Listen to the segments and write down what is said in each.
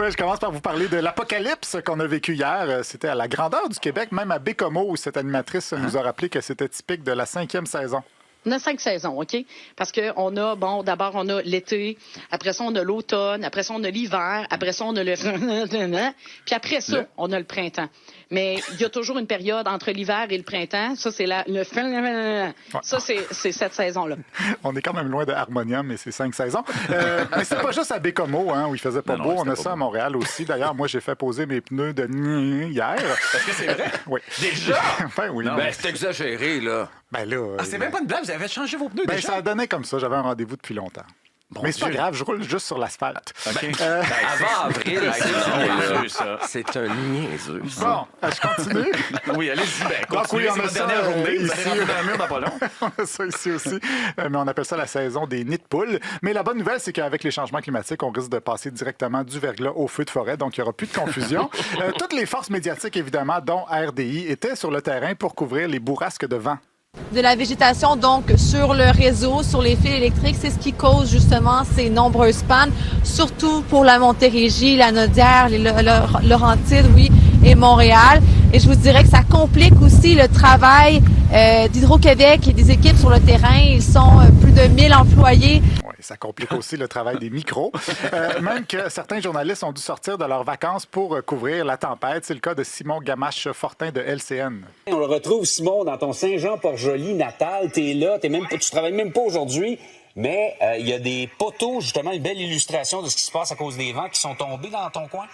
Oui, je commence par vous parler de l'apocalypse qu'on a vécu hier. C'était à la grandeur du Québec, même à Bécomo, où cette animatrice nous a rappelé que c'était typique de la 5e saison. On a 5 saisons, OK? Parce qu'on a, bon, d'abord, on a l'été, après ça, on a l'automne, après ça, on a l'hiver, après ça, on a le... Puis après ça, on a le printemps. Mais il y a toujours une période entre l'hiver et le printemps. Ça, c'est le... Ça, c'est cette saison-là. On est quand même loin de Harmonium et c'est 5 saisons. Mais c'est pas juste à Bécomo, où il faisait pas beau. On a ça à Montréal aussi. D'ailleurs, moi, j'ai fait poser mes pneus de hier. Est-ce que c'est vrai? Oui. Déjà? Ben oui. Non, mais c'est exagéré, là. Ben là... Ah, c'est même pas une blague, vous avez changé vos pneus déjà? Ça donnait comme ça. J'avais un rendez-vous depuis longtemps. Bon mais c'est pas Dieu. grave, je roule juste sur l'asphalte. Okay. Avant avril, c'est ça. C'est un niaiseux, ça. Bon, je continue. Oui, allez-y. Ben, Donc, oui, continuez, on c'est a votre ça, dernière journée. Vous allez ici. rentrer dans le mur dans pas long. On a ça ici aussi. Mais on appelle ça la saison des nids de poules. Mais la bonne nouvelle, c'est qu'avec les changements climatiques, on risque de passer directement du verglas au feu de forêt. Donc, il n'y aura plus de confusion. Toutes les forces médiatiques, évidemment, dont RDI, étaient sur le terrain pour couvrir les bourrasques de vent. De la végétation, donc, sur le réseau, sur les fils électriques, c'est ce qui cause justement ces nombreuses pannes, surtout pour la Montérégie, la Naudière, les Laurentides, oui, et Montréal. Et je vous dirais que ça complique aussi le travail d'Hydro-Québec et des équipes sur le terrain. Ils sont plus de 1000 employés. Oui, ça complique aussi le travail des micros. Même que certains journalistes ont dû sortir de leurs vacances pour couvrir la tempête. C'est le cas de Simon Gamache-Fortin de LCN. On le retrouve, Simon, dans ton Saint-Jean-Port-Joli natal. T'es là, tu travailles même pas aujourd'hui. Mais il y a des poteaux, justement, une belle illustration de ce qui se passe à cause des vents qui sont tombés dans ton coin.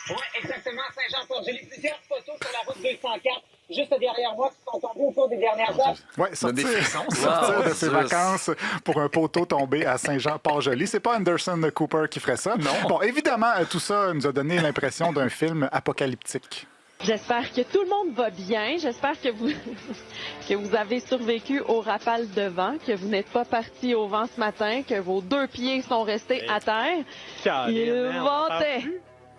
Oui, exactement, Saint-Jean-Port-Joli. Plusieurs poteaux sur la route 204, juste derrière moi, qui sont tombés au cours des dernières heures. Oui, sortir de ses vacances pour un poteau tombé à Saint-Jean-Port-Joli. C'est pas Anderson Cooper qui ferait ça. Non. Bon, évidemment, tout ça nous a donné l'impression d'un film apocalyptique. J'espère que tout le monde va bien. J'espère que vous avez survécu aux rafales de vent, que vous n'êtes pas partis au vent ce matin, que vos 2 pieds sont restés à terre. Il ventait.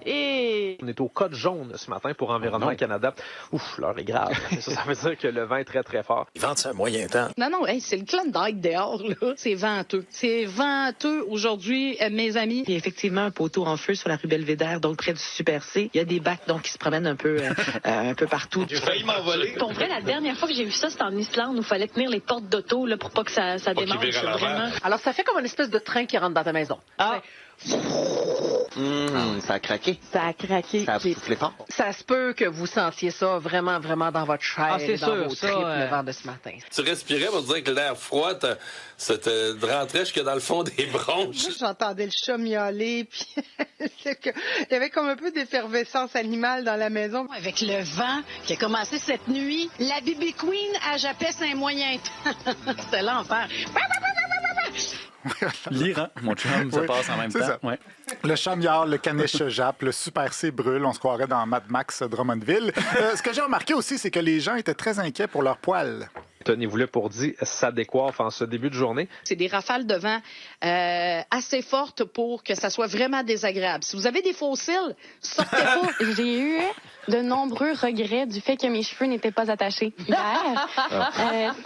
Et... On est au code jaune ce matin pour Environnement Canada. Ouf, l'heure est grave. Ça veut dire que le vent est très, très fort. Ils vendent ça à moyen temps. Non, hey, c'est le Klondike dehors, là. C'est venteux. C'est venteux aujourd'hui, mes amis. Il y a effectivement un poteau en feu sur la rue Belvédère, donc près du Super C. Il y a des bacs donc qui se promènent un peu partout. J'ai failli m'envoler. Pour vrai, la dernière fois que j'ai vu ça, c'était en Islande où il fallait tenir les portes d'auto là, pour pas que ça démarre. Vraiment. Alors, ça fait comme une espèce de train qui rentre dans ta maison. Ah. Ça a craqué. Ça a craqué. Ça a soufflé fort. Ça se peut que vous sentiez ça vraiment, vraiment dans votre chair, c'est dans sûr, vos ça, tripes, le vent de ce matin. Tu respirais pour dire que l'air froid ça te rentrait jusque dans le fond des bronches. J'entendais le chat miauler, puis il y avait comme un peu d'effervescence animale dans la maison. Avec le vent qui a commencé cette nuit, la Bibi Queen, elle jappait un moyen temps. C'était l'enfer. L'Iran, mon chum, ça passe en même temps. Ça. Ouais. Le chat miaule, le caniche jappe, le Super C brûle. On se croirait dans Mad Max Drummondville. Ce que j'ai remarqué aussi, c'est que les gens étaient très inquiets pour leurs poils. Tenez-vous là pour dire, ça décoiffe en ce début de journée. C'est des rafales de vent assez fortes pour que ça soit vraiment désagréable. Si vous avez des fossiles, sortez pas. J'ai eu de nombreux regrets du fait que mes cheveux n'étaient pas attachés hier.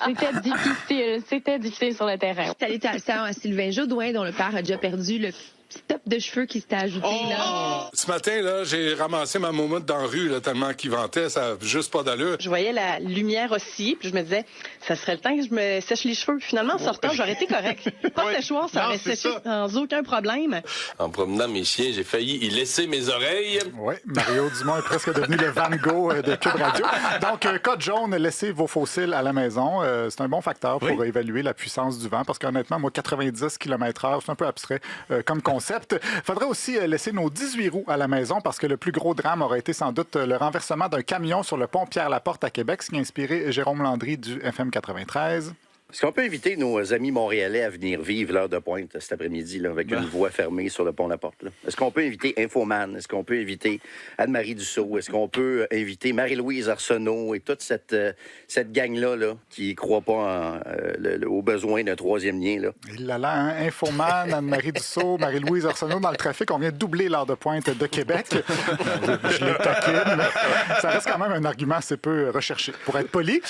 C'était difficile sur le terrain. Salutations à Sylvain Jodoin, dont le père a déjà perdu le petit top de cheveux qui s'était ajouté. Là. Ce matin, là, j'ai ramassé ma moumoute dans la rue là, tellement qu'il ventait, ça n'a juste pas d'allure. Je voyais la lumière aussi, puis je me disais, ça serait le temps que je me sèche les cheveux. Finalement, en sortant, j'aurais été correct. Pas de séchoir, ça aurait séché sans aucun problème. En promenant mes chiens, j'ai failli y laisser mes oreilles. Oui, Mario Dumont est presque devenu le Van Gogh de Cube Radio. Donc, code jaune, laissez vos fossiles à la maison. C'est un bon facteur pour évaluer la puissance du vent, parce qu'honnêtement, moi, 90 km/h, c'est un peu abstrait comme concept. Il faudrait aussi laisser nos 18 roues à la maison, parce que le plus gros drame aurait été sans doute le renversement d'un camion sur le pont Pierre-Laporte à Québec, ce qui a inspiré Jérôme Landry du FM 93. Est-ce qu'on peut inviter nos amis montréalais à venir vivre l'heure de pointe cet après-midi là, avec une voie fermée sur le pont Laporte? Là? Est-ce qu'on peut inviter Infoman? Est-ce qu'on peut inviter Anne-Marie Dussault? Est-ce qu'on peut inviter Marie-Louise Arsenault et toute cette gang-là là, qui ne croit pas aux besoins d'un troisième lien? Là? Il là, hein? Infoman, Anne-Marie Dussault, Marie-Louise Arsenault dans le trafic. On vient de doubler l'heure de pointe de Québec. Je les taquine, mais ça reste quand même un argument assez peu recherché, pour être poli.